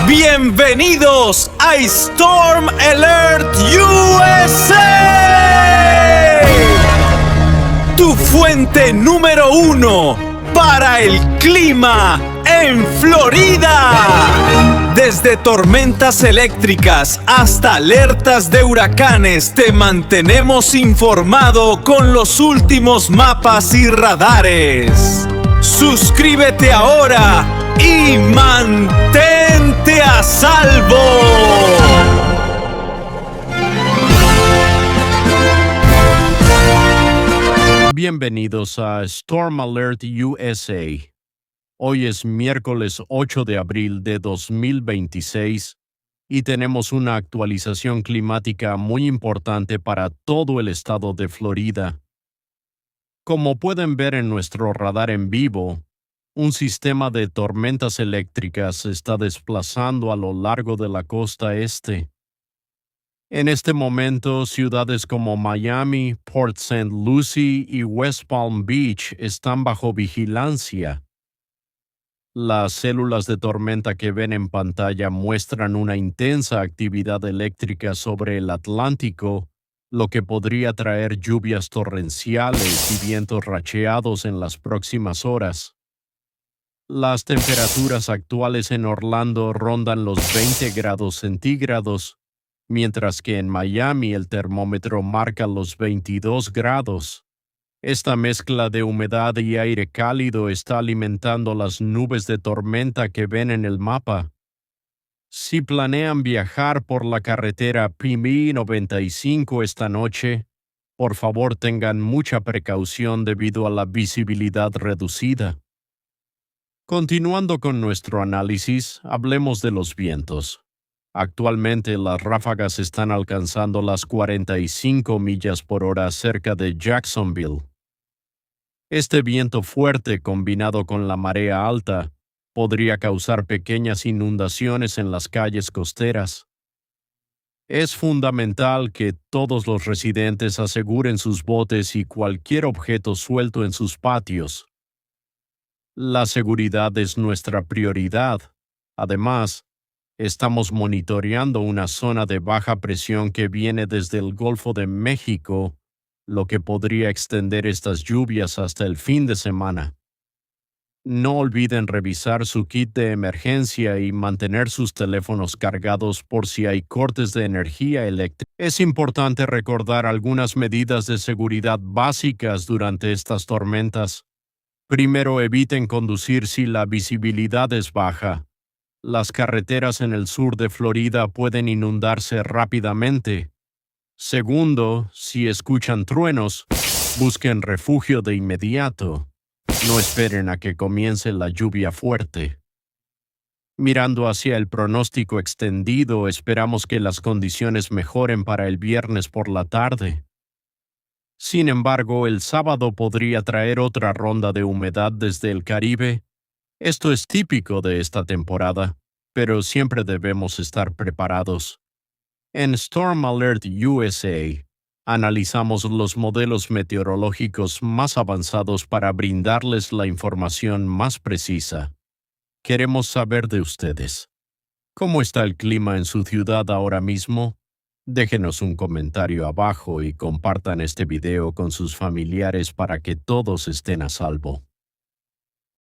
Bienvenidos a Storm Alert USA, tu fuente número 1 para el clima en Florida. Desde tormentas eléctricas hasta alertas de huracanes, te mantenemos informado con los últimos mapas y radares. Suscríbete ahora y mantente a salvo. Bienvenidos a Storm Alert USA. Hoy es miércoles 8 de abril de 2026 y tenemos una actualización climática muy importante para todo el estado de Florida. Como pueden ver en nuestro radar en vivo, un sistema de tormentas eléctricas se está desplazando a lo largo de la costa este. En este momento, ciudades como Miami, Port St. Lucie y West Palm Beach están bajo vigilancia. Las células de tormenta que ven en pantalla muestran una intensa actividad eléctrica sobre el Atlántico, lo que podría traer lluvias torrenciales y vientos racheados en las próximas horas. Las temperaturas actuales en Orlando rondan los 20 grados centígrados, mientras que en Miami el termómetro marca los 22 grados. Esta mezcla de humedad y aire cálido está alimentando las nubes de tormenta que ven en el mapa. Si planean viajar por la carretera PB 95 esta noche, por favor tengan mucha precaución debido a la visibilidad reducida. Continuando con nuestro análisis, hablemos de los vientos. Actualmente las ráfagas están alcanzando las 45 millas por hora cerca de Jacksonville. Este viento fuerte combinado con la marea alta podría causar pequeñas inundaciones en las calles costeras. Es fundamental que todos los residentes aseguren sus botes y cualquier objeto suelto en sus patios. La seguridad es nuestra prioridad. Además, estamos monitoreando una zona de baja presión que viene desde el Golfo de México, lo que podría extender estas lluvias hasta el fin de semana. No olviden revisar su kit de emergencia y mantener sus teléfonos cargados por si hay cortes de energía eléctrica. Es importante recordar algunas medidas de seguridad básicas durante estas tormentas. Primero, eviten conducir si la visibilidad es baja. Las carreteras en el sur de Florida pueden inundarse rápidamente. Segundo, si escuchan truenos, busquen refugio de inmediato. No esperen a que comience la lluvia fuerte. Mirando hacia el pronóstico extendido, esperamos que las condiciones mejoren para el viernes por la tarde. Sin embargo, el sábado podría traer otra ronda de humedad desde el Caribe. Esto es típico de esta temporada, pero siempre debemos estar preparados. En Storm Alert USA, analizamos los modelos meteorológicos más avanzados para brindarles la información más precisa. Queremos saber de ustedes. ¿Cómo está el clima en su ciudad ahora mismo? Déjenos un comentario abajo y compartan este video con sus familiares para que todos estén a salvo.